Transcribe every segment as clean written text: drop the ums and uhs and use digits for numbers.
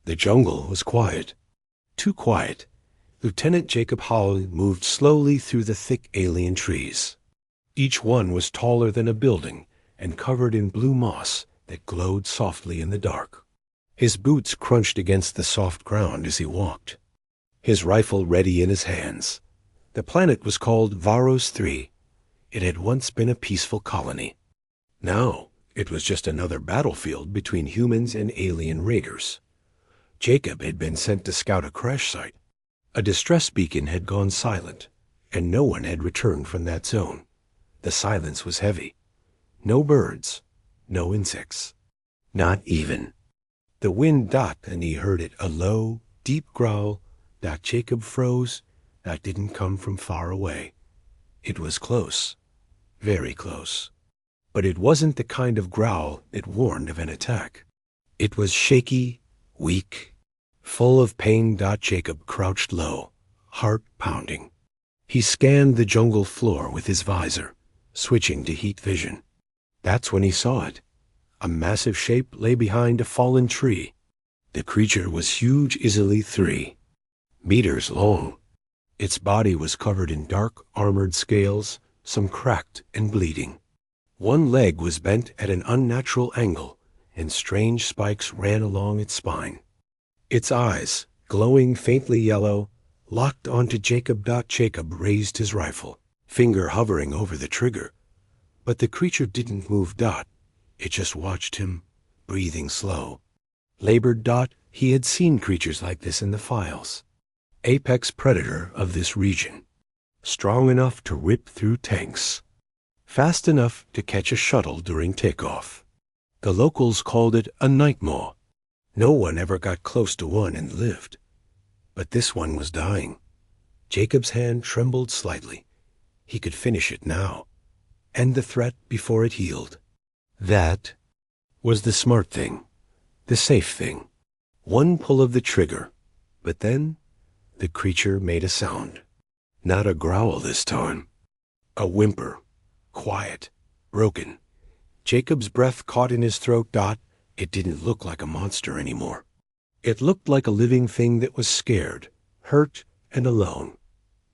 The jungle was quiet. Too quiet. Lieutenant Jacob Hawley moved slowly through the thick alien trees. Each one was taller than a building and covered in blue moss that glowed softly in the dark. His boots crunched against the soft ground as he walked, his rifle ready in his hands. The planet was called Varos 3. It had once been a peaceful colony. Now it was just another battlefield between humans and alien raiders. Jacob had been sent to scout a crash site. A distress beacon had gone silent, and no one had returned from that zone. The silence was heavy. No birds, no insects, not even. The wind and he heard it, a low, deep growl. Jacob froze. That didn't come from far away. It was close, very close. But it wasn't the kind of growl that warned of an attack. It was shaky, weak, full of pain. Jacob crouched low, heart pounding. He scanned the jungle floor with his visor, switching to heat vision. That's when he saw it. A massive shape lay behind a fallen tree. The creature was huge, easily 3 meters long. Its body was covered in dark, armored scales, some cracked and bleeding. One leg was bent at an unnatural angle, and strange spikes ran along its spine. Its eyes, glowing faintly yellow, locked onto Jacob. Jacob raised his rifle, finger hovering over the trigger. But the creature didn't move. It just watched him, breathing slow. Labored. He had seen creatures like this in the files. Apex predator of this region. Strong enough to rip through tanks. Fast enough to catch a shuttle during takeoff. The locals called it a nightmare. No one ever got close to one and lived. But this one was dying. Jacob's hand trembled slightly. He could finish it now. End the threat before it healed. That was the smart thing. The safe thing. One pull of the trigger. But then the creature made a sound. Not a growl this time. A whimper. Quiet. Broken. Jacob's breath caught in his throat. It didn't look like a monster anymore. It looked like a living thing that was scared, hurt, and alone.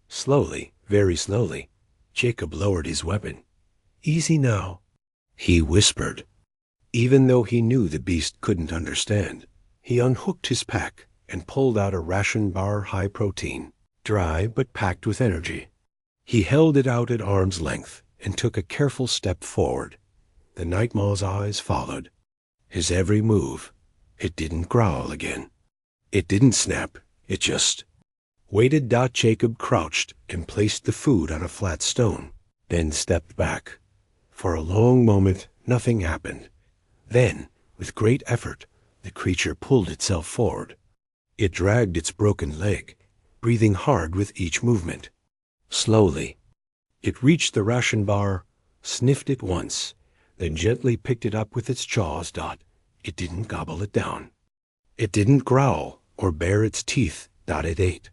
Slowly, very slowly, Jacob lowered his weapon. Easy now, he whispered. Even though he knew the beast couldn't understand, he unhooked his pack and pulled out a ration bar, high protein, dry but packed with energy. He held it out at arm's length and took a careful step forward. The nightmare's eyes followed. His every move. It didn't growl again. It didn't snap. It just waited. Jacob crouched and placed the food on a flat stone, then stepped back. For a long moment, nothing happened. Then, with great effort, the creature pulled itself forward. It dragged its broken leg, breathing hard with each movement. Slowly, it reached the ration bar, sniffed it once, then gently picked it up with its jaws. It didn't gobble it down. It didn't growl or bare its teeth. It ate.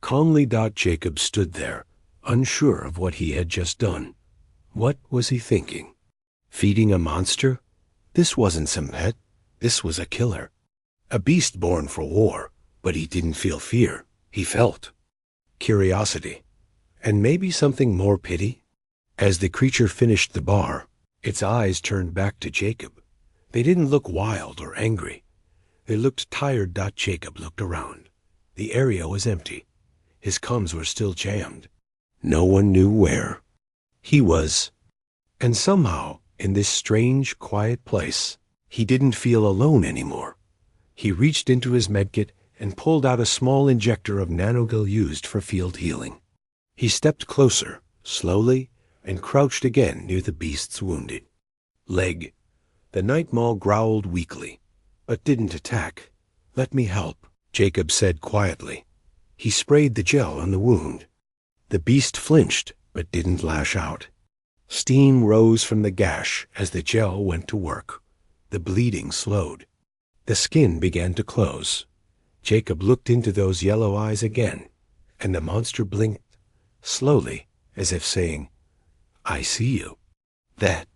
Calmly. Jacob stood there, unsure of what he had just done. What was he thinking? Feeding a monster? This wasn't some pet. This was a killer. A beast born for war. But he didn't feel fear. He felt curiosity. And maybe something more, pity. As the creature finished the bar, its eyes turned back to Jacob. They didn't look wild or angry. They looked tired. Jacob looked around. The area was empty. His comms were still jammed. No one knew where he was. And somehow, in this strange, quiet place, he didn't feel alone anymore. He reached into his medkit and pulled out a small injector of nanogel used for field healing. He stepped closer, slowly, and crouched again near the beast's wounded leg. The night maw growled weakly, but didn't attack. "Let me help," Jacob said quietly. He sprayed the gel on the wound. The beast flinched, but didn't lash out. Steam rose from the gash as the gel went to work. The bleeding slowed. The skin began to close. Jacob looked into those yellow eyes again, and the monster blinked, slowly, as if saying, "I see you." That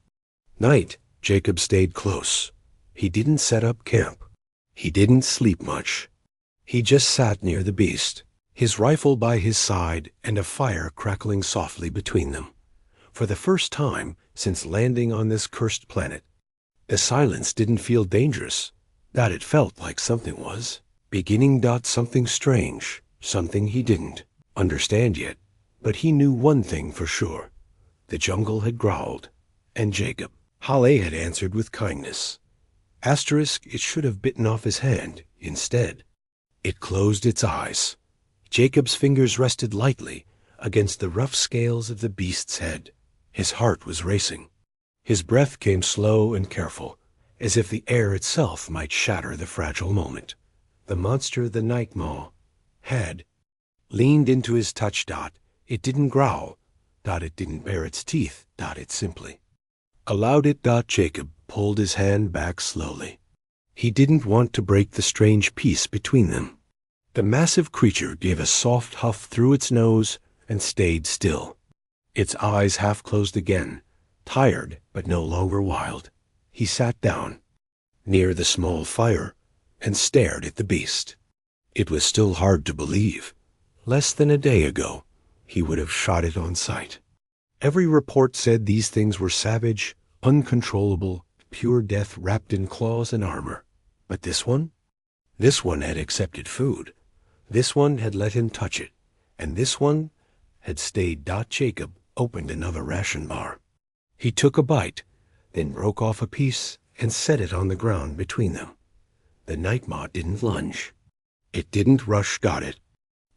night, Jacob stayed close. He didn't set up camp. He didn't sleep much. He just sat near the beast, his rifle by his side and a fire crackling softly between them. For the first time since landing on this cursed planet, the silence didn't feel dangerous. That it felt like something was beginning. Something strange, something he didn't understand yet. But he knew one thing for sure. The jungle had growled, and Jacob Hale had answered with kindness. Asterisk, it should have bitten off his hand instead. It closed its eyes. Jacob's fingers rested lightly against the rough scales of the beast's head. His heart was racing. His breath came slow and careful, as if the air itself might shatter the fragile moment. The monster, the night maw, had leaned into his touch. It didn't growl. It didn't bare its teeth. It simply allowed it. Jacob pulled his hand back slowly. He didn't want to break the strange peace between them. The massive creature gave a soft huff through its nose and stayed still. Its eyes half closed again, tired but no longer wild. He sat down near the small fire and stared at the beast. It was still hard to believe. Less than a day ago, he would have shot it on sight. Every report said these things were savage, uncontrollable, pure death wrapped in claws and armor. But this one? This one had accepted food. This one had let him touch it. And this one had stayed. Jacob opened another ration bar. He took a bite, then broke off a piece and set it on the ground between them. The night maw didn't lunge. It didn't rush. Got it.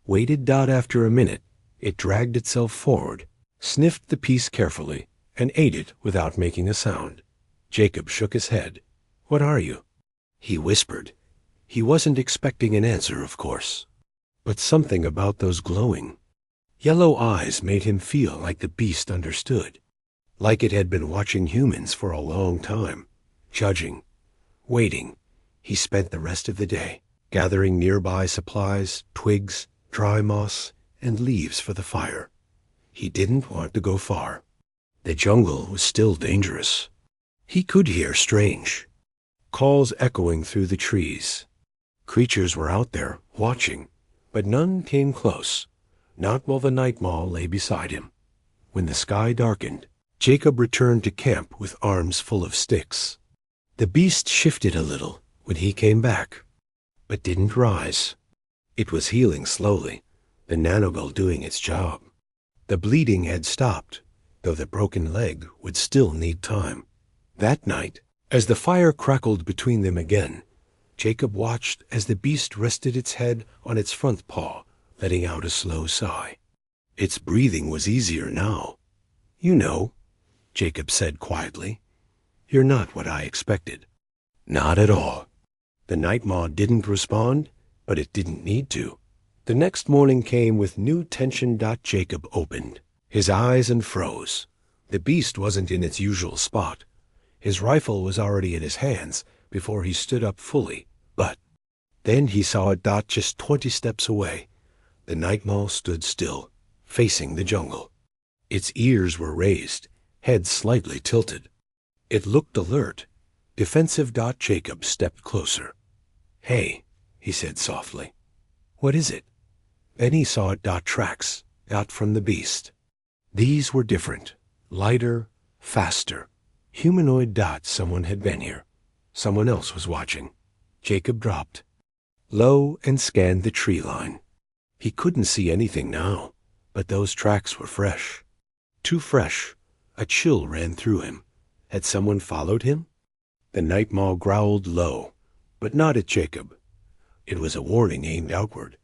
Waited. After a minute, it dragged itself forward, sniffed the piece carefully, and ate it without making a sound. Jacob shook his head. "What are you?" he whispered. He wasn't expecting an answer, of course. But something about those glowing yellow eyes made him feel like the beast understood, like it had been watching humans for a long time, judging, waiting. He spent the rest of the day gathering nearby supplies, twigs, dry moss, and leaves for the fire. He didn't want to go far. The jungle was still dangerous. He could hear strange calls echoing through the trees. Creatures were out there, watching, but none came close, not while the night maw lay beside him. When the sky darkened, Jacob returned to camp with arms full of sticks. The beast shifted a little when he came back, but didn't rise. It was healing slowly, the nanogull doing its job. The bleeding had stopped, though the broken leg would still need time. That night, as the fire crackled between them again, Jacob watched as the beast rested its head on its front paw, letting out a slow sigh. Its breathing was easier now. "You know," Jacob said quietly, "you're not what I expected." Not at all. The night maw didn't respond, but it didn't need to. The next morning came with new tension. Jacob opened his eyes and froze. The beast wasn't in its usual spot. His rifle was already in his hands before he stood up fully, but then he saw it. Just 20 steps away. The night maw stood still, facing the jungle. Its ears were raised, head slightly tilted. It looked alert, defensive. Jacob stepped closer. "Hey," he said softly. "What is it?" Then he saw it. Tracks out from the beast. These were different, lighter, faster. Humanoid. Someone had been here. Someone else was watching. Jacob dropped low and scanned the tree line. He couldn't see anything now, but those tracks were fresh. Too fresh. A chill ran through him. Had someone followed him? The night maw growled low, but not at Jacob. It was a warning aimed outward.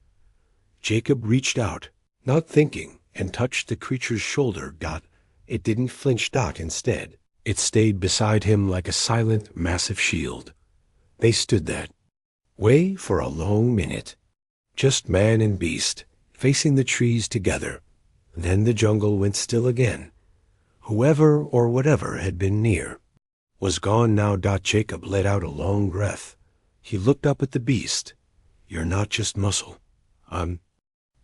Jacob reached out, not thinking, and touched the creature's shoulder. It didn't flinch. Instead, it stayed beside him like a silent, massive shield. They stood that way for a long minute, just man and beast, facing the trees together. Then the jungle went still again. Whoever or whatever had been near was gone now. Jacob let out a long breath. He looked up at the beast. "You're not just muscle.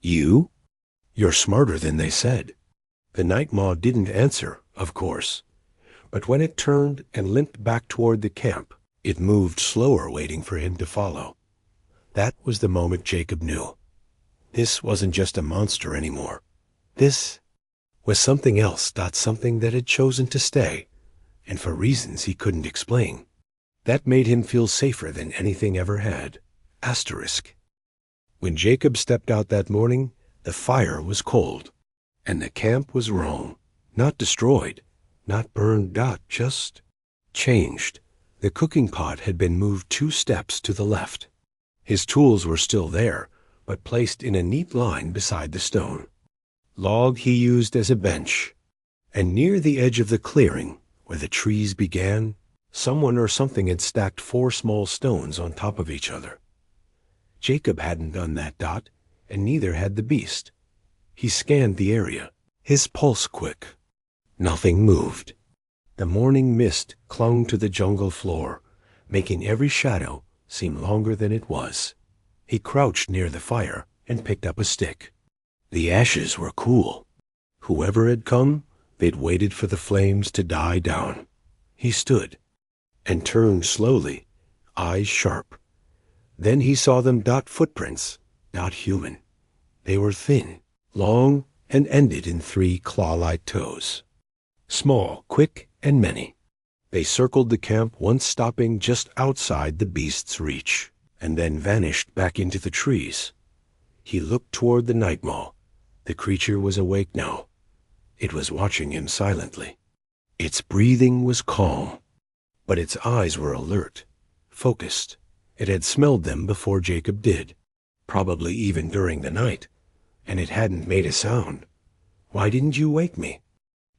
You? You're smarter than they said." The night maw didn't answer, of course. But when it turned and limped back toward the camp, It moved slower, waiting for him to follow. That was the moment Jacob knew. This wasn't just a monster anymore. This was something else, something that had chosen to stay, and for reasons he couldn't explain. That made him feel safer than anything ever had. Asterisk. When Jacob stepped out that morning, the fire was cold, and the camp was wrong. Not destroyed, not burned, just changed. The cooking pot had been moved 2 steps to the left. His tools were still there, but placed in a neat line beside the stone. Log he used as a bench, and near the edge of the clearing, where the trees began, someone or something had stacked 4 small stones on top of each other. Jacob hadn't done that, and neither had the beast. He scanned the area, his pulse quick. Nothing moved. The morning mist clung to the jungle floor, making every shadow seem longer than it was. He crouched near the fire and picked up a stick. The ashes were cool. Whoever had come, they'd waited for the flames to die down. He stood and turned slowly, eyes sharp. Then he saw them. Footprints, not human. They were thin, long, and ended in 3 claw-like toes. Small, quick, and many. They circled the camp, once stopping just outside the beast's reach, and then vanished back into the trees. He looked toward the nightmaw. The creature was awake now. It was watching him silently. Its breathing was calm, but its eyes were alert, focused. It had smelled them before Jacob did, probably even during the night, and it hadn't made a sound. "Why didn't you wake me?"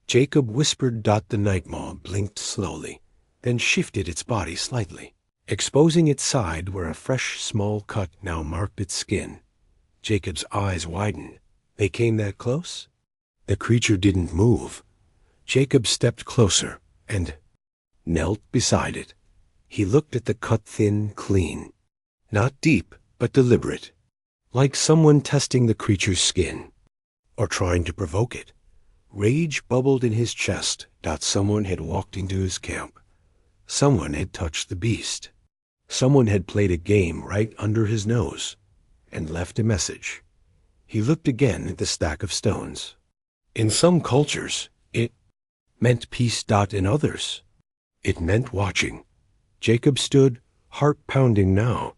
Jacob whispered. The nightmaw blinked slowly, then shifted its body slightly, exposing its side where a fresh small cut now marked its skin. Jacob's eyes widened. They came that close? The creature didn't move. Jacob stepped closer and knelt beside it. He looked at the cut thin, clean. Not deep, but deliberate. Like someone testing the creature's skin, or trying to provoke it. Rage bubbled in his chest. Someone had walked into his camp. Someone had touched the beast. Someone had played a game right under his nose and left a message. He looked again at the stack of stones. In some cultures, it meant peace. In others, it meant watching. Jacob stood, heart pounding now.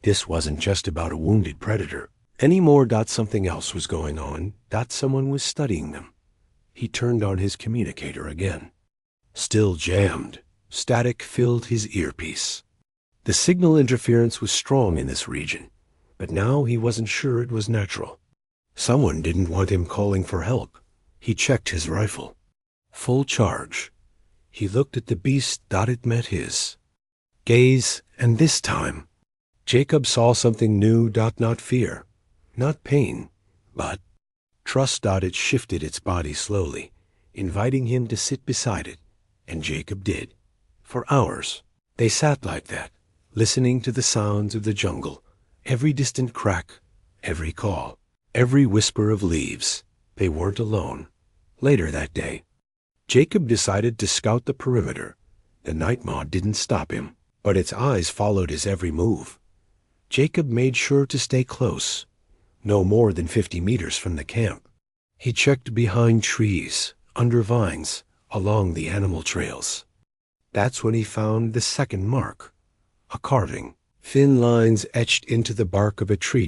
This wasn't just about a wounded predator. Any more. Something else was going on. Someone was studying them. He turned on his communicator again. Still jammed. Static filled his earpiece. The signal interference was strong in this region, but now he wasn't sure it was natural. Someone didn't want him calling for help. He checked his rifle. Full charge. He looked at the beast. It met his gaze, and this time, Jacob saw something new. Not fear, not pain, but trust. It shifted its body slowly, inviting him to sit beside it, and Jacob did. For hours, they sat like that, listening to the sounds of the jungle, every distant crack, every call, every whisper of leaves. They weren't alone. Later that day, Jacob decided to scout the perimeter. The nightmaw didn't stop him, but its eyes followed his every move. Jacob made sure to stay close, no more than 50 meters from the camp. He checked behind trees, under vines, along the animal trails. That's when he found the second mark, a carving, thin lines etched into the bark of a tree.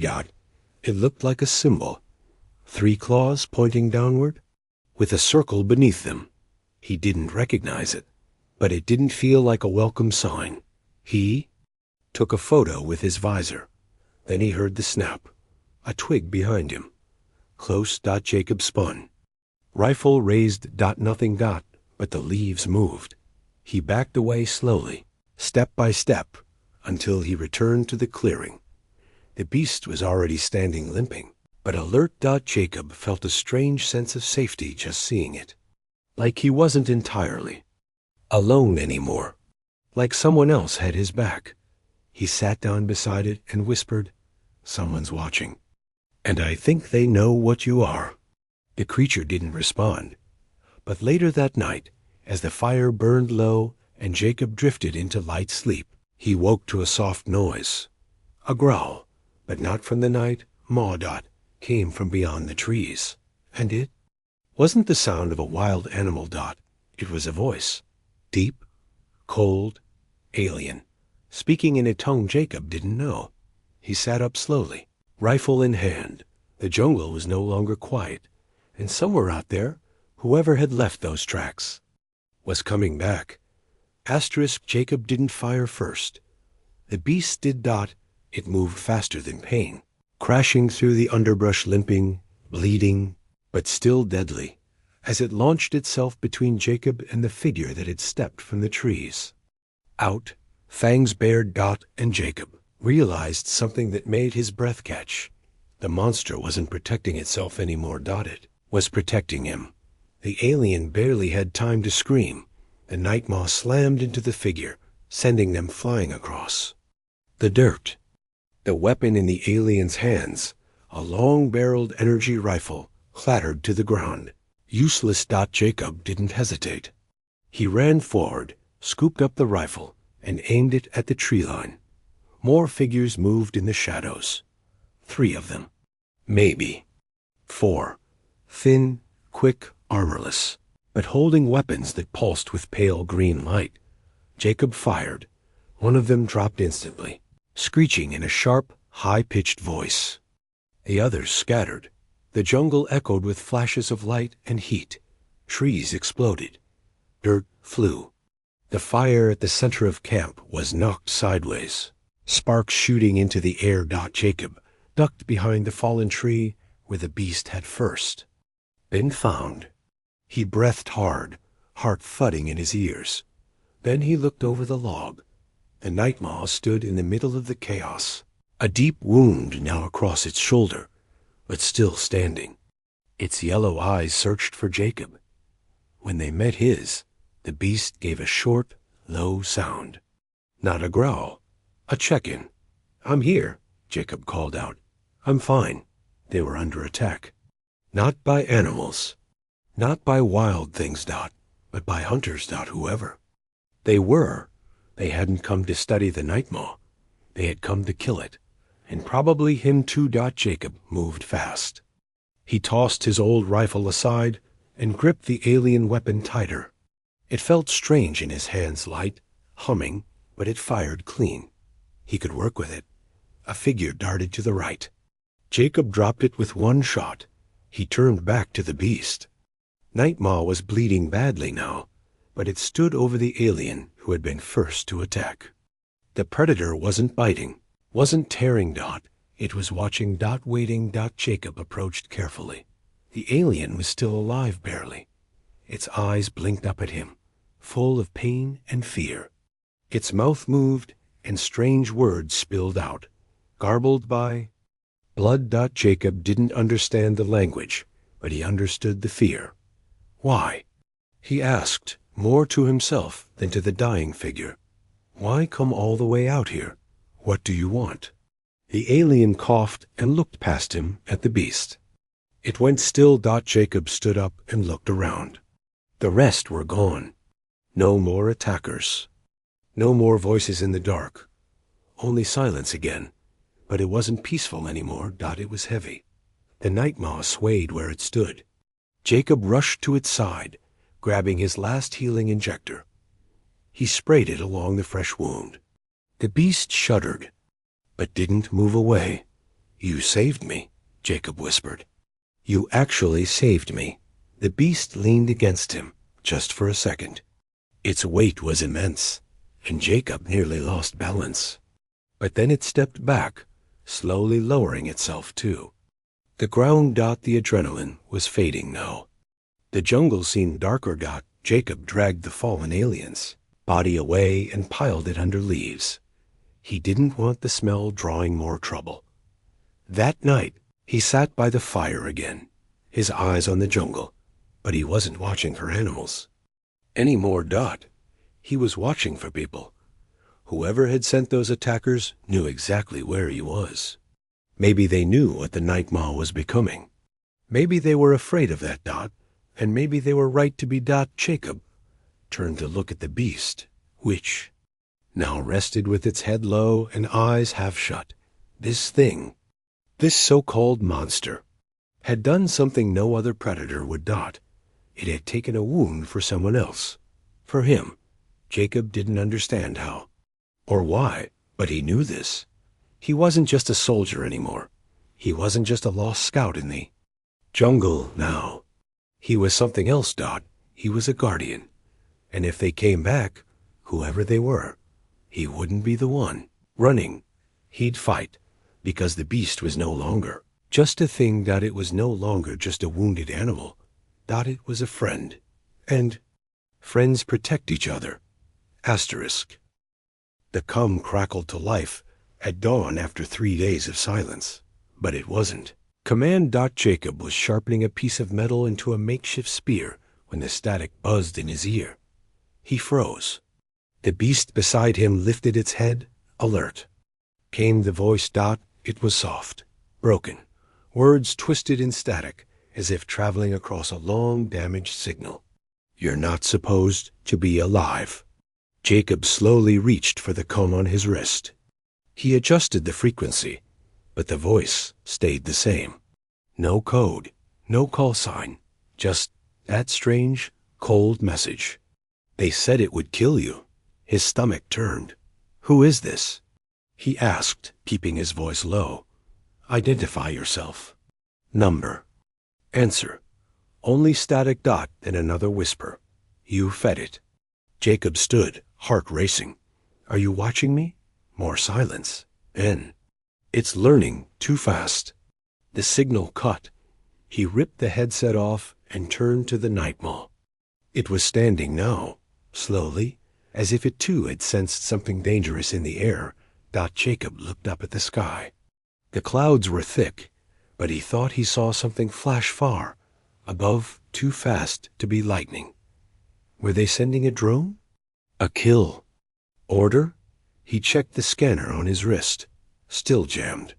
It looked like a symbol, 3 claws pointing downward, with a circle beneath them. He didn't recognize it, but it didn't feel like a welcome sign. He took a photo with his visor. Then he heard the snap, a twig behind him. Close. Jacob spun. Rifle raised. Nothing. But the leaves moved. He backed away slowly, step by step, until he returned to the clearing. The beast was already standing limping, but alert. Jacob felt a strange sense of safety just seeing it. Like he wasn't entirely alone anymore. Like someone else had his back. He sat down beside it and whispered, "Someone's watching. And I think they know what you are." The creature didn't respond. But later that night, as the fire burned low and Jacob drifted into light sleep. He woke to a soft noise. A growl, but not from the night maw. Came from beyond the trees. And it wasn't the sound of a wild animal. It was a voice. Deep, cold, alien, speaking in a tongue Jacob didn't know. He sat up slowly, rifle in hand. The jungle was no longer quiet, and somewhere out there, whoever had left those tracks was coming back. Jacob didn't fire first. The beast did. It moved faster than pain, crashing through the underbrush, limping, bleeding, but still deadly, as it launched itself between Jacob and the figure that had stepped from the trees. Out, fangs bared. And Jacob realized something that made his breath catch. The monster wasn't protecting itself anymore. It was protecting him. The alien barely had time to scream. The nightmaw slammed into the figure, sending them flying across the dirt. The weapon in the alien's hands, a long-barreled energy rifle, clattered to the ground. Useless. Jacob didn't hesitate. He ran forward, scooped up the rifle, and aimed it at the tree line. More figures moved in the shadows. 3 of them. Maybe 4. Thin, quick, armorless, but holding weapons that pulsed with pale green light. Jacob fired. One of them dropped instantly, screeching in a sharp, high-pitched voice. The others scattered. The jungle echoed with flashes of light and heat. Trees exploded. Dirt flew. The fire at the center of camp was knocked sideways, sparks shooting into the air. Jacob ducked behind the fallen tree where the beast had first been found. He breathed hard, heart thudding in his ears. Then he looked over the log. The nightmaw stood in the middle of the chaos, a deep wound now across its shoulder, but still standing. Its yellow eyes searched for Jacob. When they met his, the beast gave a short, low sound. Not a growl, a check-in. "I'm here," Jacob called out. "I'm fine." They were under attack. Not by animals, not by wild things. But by hunters. Whoever they were, they hadn't come to study the nightmaw. They had come to kill it, and probably him too. Jacob moved fast. He tossed his old rifle aside and gripped the alien weapon tighter. It felt strange in his hands, light, humming, but it fired clean. He could work with it. A figure darted to the right. Jacob dropped it with one shot. He turned back to the beast. Nightmaw was bleeding badly now, but it stood over the alien who had been first to attack. The predator wasn't biting, wasn't tearing. It was watching. Waiting. Jacob approached carefully. The alien was still alive barely. Its eyes blinked up at him, full of pain and fear. Its mouth moved, and strange words spilled out, garbled by blood. Jacob didn't understand the language, but he understood the fear. "Why?" he asked, more to himself than to the dying figure. "Why come all the way out here? What do you want?" The alien coughed and looked past him at the beast. It went still. Jacob stood up and looked around. The rest were gone. No more attackers. No more voices in the dark. Only silence again. But it wasn't peaceful anymore. It was heavy. The nightmaw swayed where it stood. Jacob rushed to its side, grabbing his last healing injector. He sprayed it along the fresh wound. The beast shuddered, but didn't move away. "You saved me," Jacob whispered. "You actually saved me." The beast leaned against him, just for a second. Its weight was immense, and Jacob nearly lost balance. But then it stepped back, slowly lowering itself too. The ground. The adrenaline was fading now. The jungle seemed darker. Jacob dragged the fallen alien's body away and piled it under leaves. He didn't want the smell drawing more trouble. That night, he sat by the fire again, his eyes on the jungle, but he wasn't watching for animals anymore. He was watching for people. Whoever had sent those attackers knew exactly where he was. Maybe they knew what the nightmaw was becoming. Maybe they were afraid of that. And maybe they were right to be. Jacob turned to look at the beast. which now rested with its head low and eyes half shut. This thing, this so-called monster, had done something no other predator would not. It had taken a wound for someone else. For him. Jacob didn't understand how or why, but he knew this. He wasn't just a soldier anymore. He wasn't just a lost scout in the jungle now. He was something else, Dot. He was a guardian. And if they came back, whoever they were, he wouldn't be the one running. He'd fight, because the beast was no longer just a thing. That it was no longer just a wounded animal. That it was a friend. And friends protect each other. Asterisk. The cum crackled to life at dawn after 3 days of silence. But it wasn't. Command. Jacob was sharpening a piece of metal into a makeshift spear when the static buzzed in his ear. He froze. The beast beside him lifted its head, alert. Came the voice. It was soft, broken, words twisted in static, as if traveling across a long, damaged signal. You're not supposed to be alive. Jacob slowly reached for the cum on his wrist. He adjusted the frequency, but the voice stayed the same. No code, no call sign, just that strange, cold message. They said it would kill you. His stomach turned. Who is this? He asked, keeping his voice low. Identify yourself. Number. Answer. Only static. Then another whisper. You fed it. Jacob stood, heart racing. Are you watching me? More silence. Then. It's learning too fast. The signal cut. He ripped the headset off and turned to the night mall. It was standing now, slowly, as if it too had sensed something dangerous in the air. Jacob looked up at the sky. The clouds were thick, but he thought he saw something flash far, above, too fast to be lightning. Were they sending a drone? A kill? Order? He checked the scanner on his wrist. Still jammed.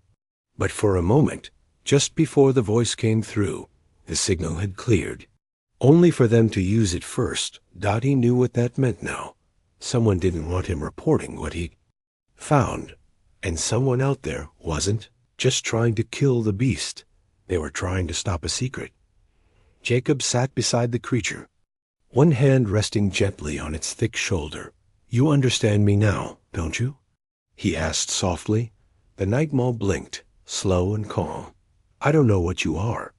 But for a moment, just before the voice came through, the signal had cleared. Only for them to use it first. He knew what that meant now. Someone didn't want him reporting what he found. And someone out there wasn't just trying to kill the beast. They were trying to stop a secret. Jacob sat beside the creature, one hand resting gently on its thick shoulder. You understand me now, don't you? He asked softly. The night mall blinked, slow and calm. I don't know what you are,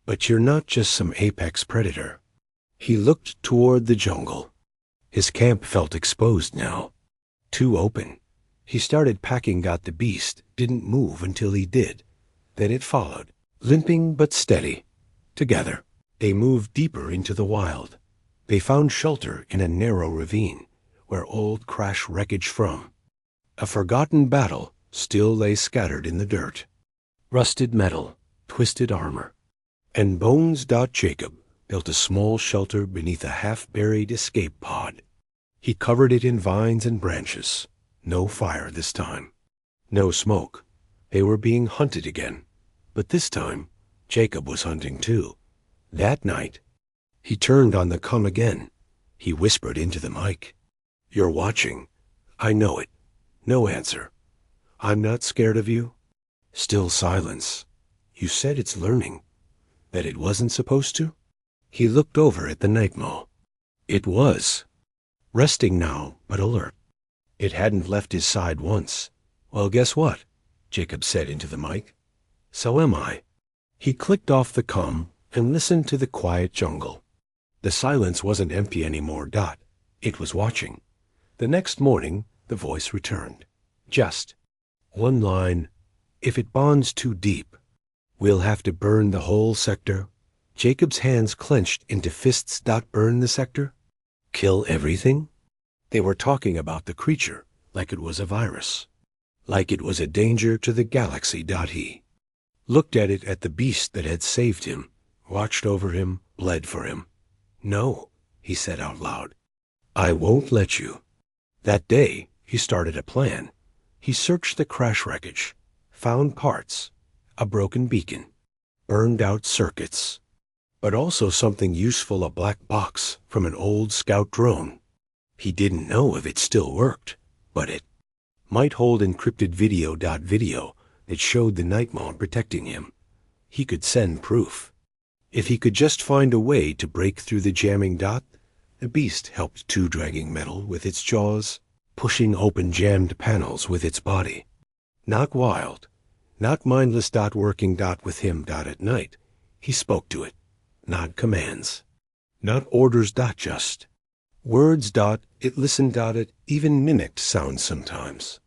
but you're not just some apex predator. He looked toward the jungle. His camp felt exposed now, too open. He started packing. The beast didn't move until he did. Then it followed, limping but steady. Together, they moved deeper into the wild. They found shelter in a narrow ravine, where old crash wreckage from a forgotten battle still lay scattered in the dirt. Rusted metal, twisted armor, and bones. Jacob built a small shelter beneath a half-buried escape pod. He covered it in vines and branches. No fire this time. No smoke. They were being hunted again. But this time, Jacob was hunting too. That night, he turned on the cum again. He whispered into the mic. You're watching. I know it. No answer. I'm not scared of you. Still silence. You said it's learning. That it wasn't supposed to? He looked over at the night mall. It was. Resting now, but alert. It hadn't left his side once. Well, guess what? Jacob said into the mic. So am I. He clicked off the cum and listened to the quiet jungle. The silence wasn't empty anymore. It was watching. The next morning, the voice returned. Just one line. If it bonds too deep, we'll have to burn the whole sector. Jacob's hands clenched into fists. Burn the sector? Kill everything? They were talking about the creature like it was a virus, like it was a danger to the galaxy. He looked at it, at the beast that had saved him, watched over him, bled for him. No, he said out loud. I won't let you. That day, he started a plan. He searched the crash wreckage, found parts, a broken beacon, burned out circuits, but also something useful, a black box from an old scout drone. He didn't know if it still worked, but it might hold encrypted video that showed the Nightmaw protecting him. He could send proof. If he could just find a way to break through the jamming dot. The beast helped too, dragging metal with its jaws, pushing open jammed panels with its body. Not wild, not mindless. Working with him. At night, he spoke to it. Not commands, not orders. Just words. It listened. It even mimicked sounds sometimes.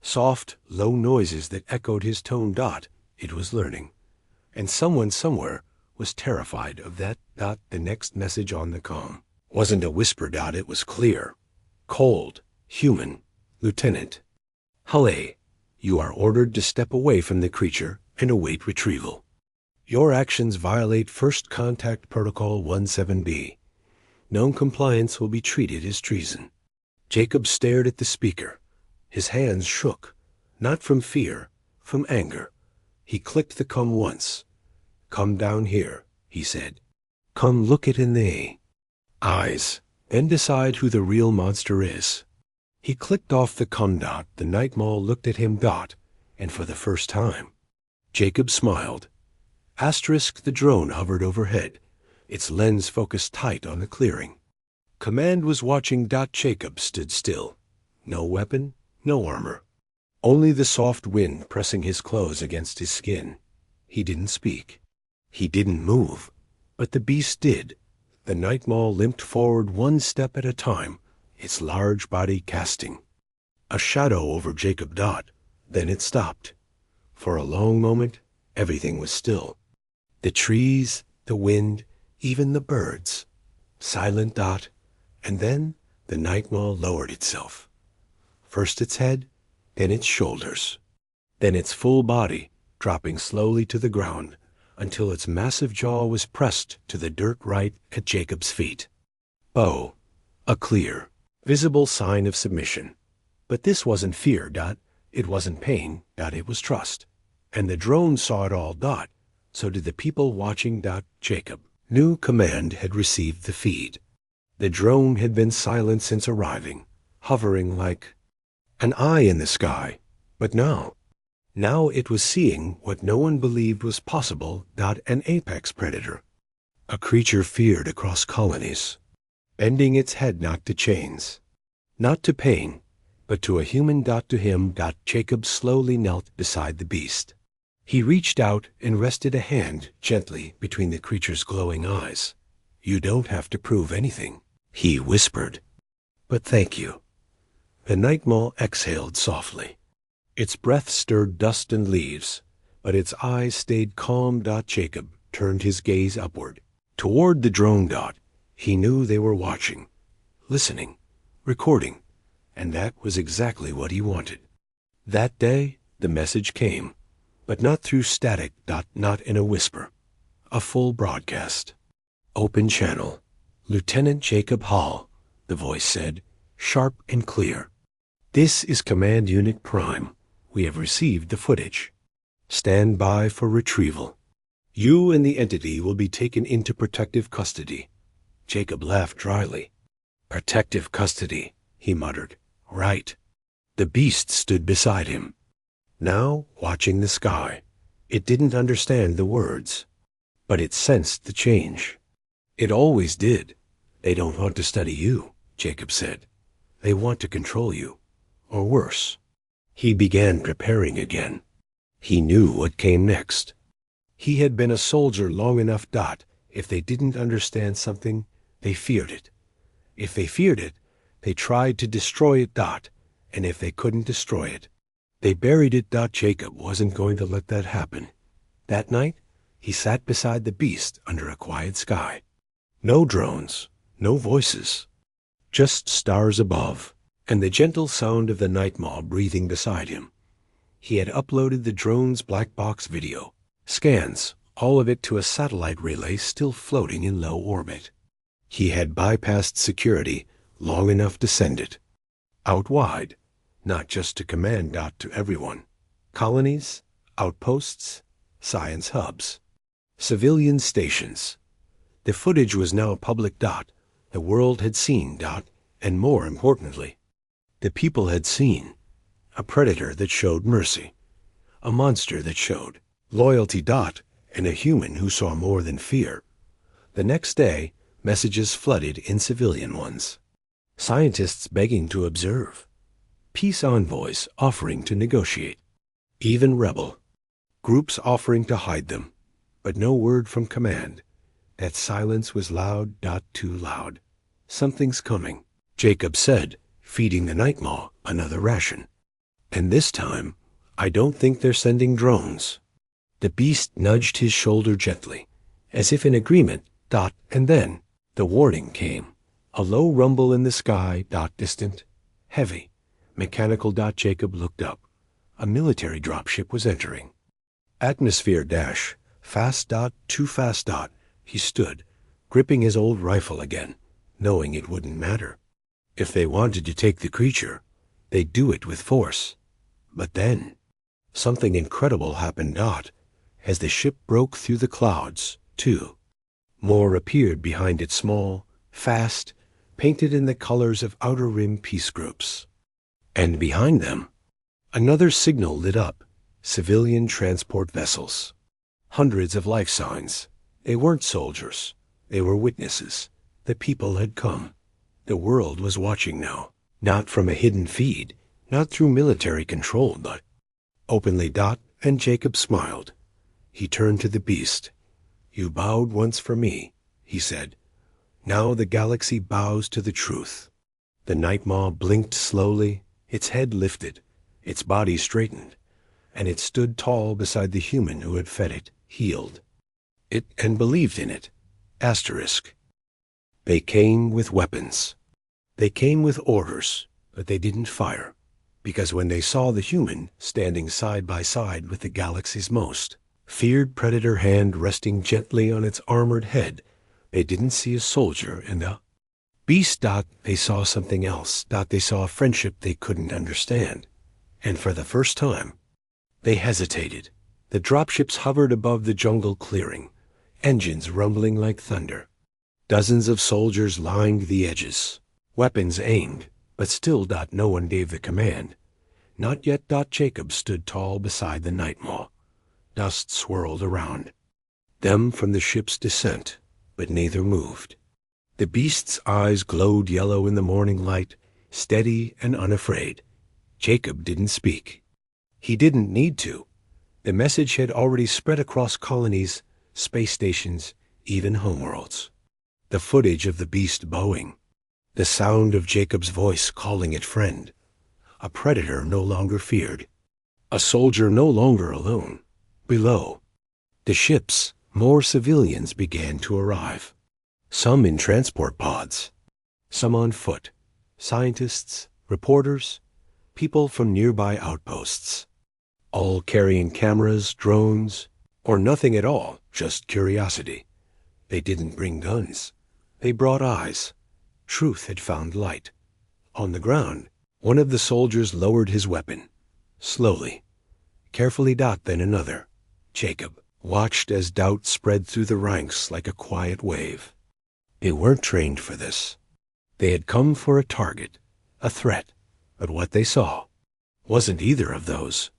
Soft, low noises that echoed his tone. It was learning. And someone somewhere was terrified of that. The next message on the comm wasn't a whisper. It was clear, cold, human. Lieutenant Hulley, you are ordered to step away from the creature and await retrieval. Your actions violate First Contact Protocol 17B. Non-compliance will be treated as treason. Jacob stared at the speaker. His hands shook, not from fear, from anger. He clicked the comm once. Come down here, he said. Come look it in the eyes, then decide who the real monster is. He clicked off the comm. The Nightmaw looked at him. And for the first time, Jacob smiled. The drone hovered overhead, its lens focused tight on the clearing. Command was watching. Jacob stood still. No weapon, no armor. Only the soft wind pressing his clothes against his skin. He didn't speak. He didn't move. But the beast did. The Nightmaw limped forward one step at a time, its large body casting a shadow over Jacob. Then it stopped. For a long moment, everything was still. The trees, the wind, even the birds. Silent. And then the Nightmaw lowered itself. First its head, then its shoulders, then its full body, dropping slowly to the ground until its massive jaw was pressed to the dirt right at Jacob's feet. A clear, visible sign of submission. But this wasn't fear. It wasn't pain. It was trust. And the drone saw it all. So did the people watching. Jacob knew command had received the feed. The drone had been silent since arriving, hovering like an eye in the sky. But now it was seeing what no one believed was possible. An apex predator. A creature feared across colonies. Bending its head not to chains, not to pain, but to a human. To him. Jacob slowly knelt beside the beast. He reached out and rested a hand gently between the creature's glowing eyes. You don't have to prove anything, he whispered. But thank you. The Nightmaw exhaled softly. Its breath stirred dust and leaves, but its eyes stayed calm. Jacob turned his gaze upward, toward the drone. He knew they were watching, listening, recording, and that was exactly what he wanted. That day, the message came, but not through static. Not in a whisper. A full broadcast. Open channel. Lieutenant Jacob Hall, the voice said, sharp and clear. This is Command Unit Prime. We have received the footage. Stand by for retrieval. You and the entity will be taken into protective custody. Jacob laughed dryly. Protective custody, he muttered. Right. The beast stood beside him, now watching the sky. It didn't understand the words, but it sensed the change. It always did. They don't want to study you, Jacob said. They want to control you, or worse. He began preparing again. He knew what came next. He had been a soldier long enough. If they didn't understand something, they feared it. If they feared it, they tried to destroy it. And if they couldn't destroy it, they buried it. Jacob wasn't going to let that happen. That night, he sat beside the beast under a quiet sky. No drones, no voices, just stars above, and the gentle sound of the Nightmaw breathing beside him. He had uploaded the drone's black box video, scans, all of it to a satellite relay still floating in low orbit. He had bypassed security long enough to send it out wide, not just to command. To everyone. Colonies, outposts, science hubs, civilian stations. The footage was now public. The world had seen. And more importantly, the people had seen a predator that showed mercy, a monster that showed loyalty, and a human who saw more than fear. The next day, messages flooded in civilian ones. Scientists begging to observe, peace envoys offering to negotiate, even rebel groups offering to hide them, but no word from command. That silence was loud, too loud. Something's coming, Jacob said, feeding the night maw another ration. And this time, I don't think they're sending drones. The beast nudged his shoulder gently, as if in agreement, and then the warning came. A low rumble in the sky, distant, heavy, mechanical. Jacob looked up. A military dropship was entering. Atmosphere dash, fast. Too fast. He stood, gripping his old rifle again, knowing it wouldn't matter. If they wanted to take the creature, they'd do it with force. But then, something incredible happened. As the ship broke through the clouds, too, more appeared behind it, small, fast, painted in the colors of outer rim peace groups. And behind them, another signal lit up, civilian transport vessels. Hundreds of life signs. They weren't soldiers. They were witnesses. The people had come. The world was watching now, not from a hidden feed, not through military control, but openly. And Jacob smiled. He turned to the beast. You bowed once for me, he said. Now the galaxy bows to the truth. The night maw blinked slowly, its head lifted, its body straightened, and it stood tall beside the human who had fed it, healed it, and believed in it. Asterisk. They came with weapons. They came with orders, but they didn't fire, because when they saw the human standing side by side with the galaxy's most feared predator hand resting gently on its armored head, they didn't see a soldier in the beast. They saw something else. They saw a friendship they couldn't understand. And for the first time, they hesitated. The dropships hovered above the jungle clearing, engines rumbling like thunder. Dozens of soldiers lined the edges, weapons aimed, but still. No one gave the command. Not yet. Jacob stood tall beside the night maw. Dust swirled around them from the ship's descent, but neither moved. The beast's eyes glowed yellow in the morning light, steady and unafraid. Jacob didn't speak. He didn't need to. The message had already spread across colonies, space stations, even homeworlds. The footage of the beast bowing, the sound of Jacob's voice calling it friend. A predator no longer feared. A soldier no longer alone. Below the ships, more civilians began to arrive. Some in transport pods, some on foot. Scientists, reporters, people from nearby outposts. All carrying cameras, drones, or nothing at all, just curiosity. They didn't bring guns. They brought eyes. Truth had found light. On the ground, one of the soldiers lowered his weapon. Slowly, carefully. Then another. Jacob watched as doubt spread through the ranks like a quiet wave. They weren't trained for this. They had come for a target, a threat, but what they saw wasn't either of those.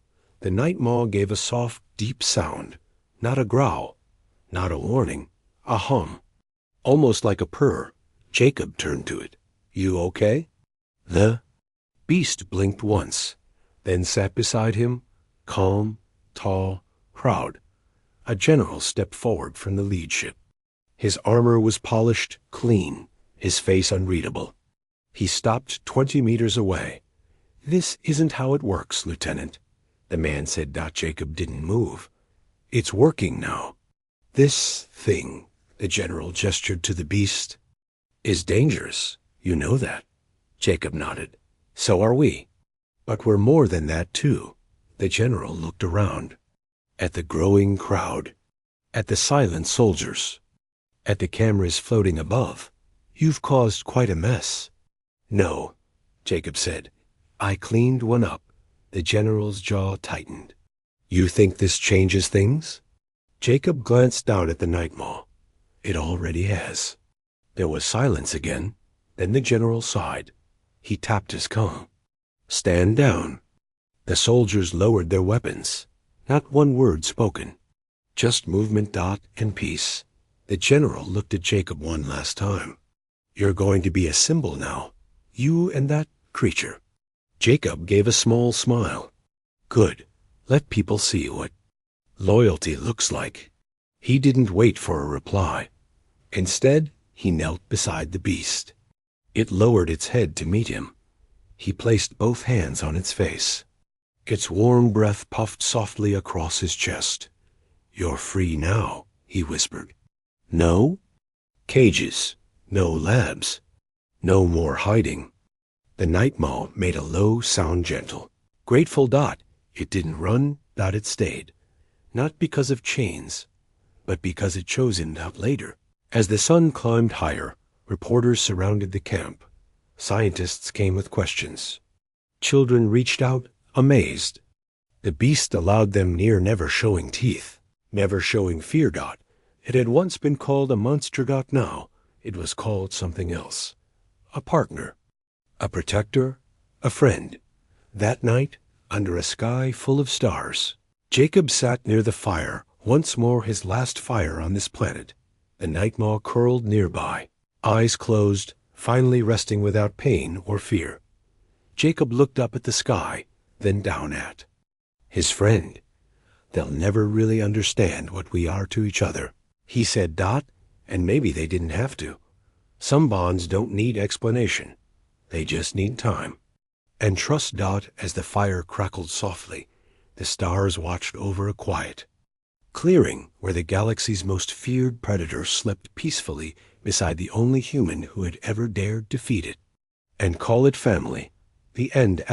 The night maw gave a soft, deep sound, not a growl, not a warning, a hum, almost like a purr. Jacob turned to it. You okay? The beast blinked once, then sat beside him, calm, tall, proud. A general stepped forward from the lead ship. His armor was polished, clean, his face unreadable. He stopped 20 meters away. This isn't how it works, Lieutenant, the man said. Jacob didn't move. It's working now. This thing, the general gestured to the beast, is dangerous. You know that. Jacob nodded. So are we. But we're more than that, too. The general looked around. At the growing crowd. At the silent soldiers. At the cameras floating above. You've caused quite a mess. No, Jacob said. I cleaned one up. The general's jaw tightened. You think this changes things? Jacob glanced down at the night maw. It already has. There was silence again. Then the general sighed. He tapped his tongue. "Stand down." The soldiers lowered their weapons. Not one word spoken. Just movement, and peace. The general looked at Jacob one last time. "You're going to be a symbol now. You and that creature." Jacob gave a small smile. "Good. Let people see what loyalty looks like." He didn't wait for a reply. Instead, he knelt beside the beast. It lowered its head to meet him. He placed both hands on its face. Its warm breath puffed softly across his chest. "You're free now," he whispered. "No cages, no labs, no more hiding." The night maw made a low sound gentle. Grateful, it didn't run, it stayed. Not because of chains, but because it chose him out later. As the sun climbed higher, reporters surrounded the camp. Scientists came with questions. Children reached out, amazed. The beast allowed them near, never showing teeth, never showing fear. It had once been called a monster. Now it was called something else. A partner, a protector, a friend. That night, under a sky full of stars, Jacob sat near the fire, once more his last fire on this planet. The nightmaw curled nearby, eyes closed, finally resting without pain or fear. Jacob looked up at the sky, then down at his friend. "They'll never really understand what we are to each other," he said, and maybe they didn't have to. Some bonds don't need explanation. They just need time. And trust. As the fire crackled softly, the stars watched over a quiet clearing where the galaxy's most feared predator slept peacefully beside the only human who had ever dared to feed it and call it family. The end.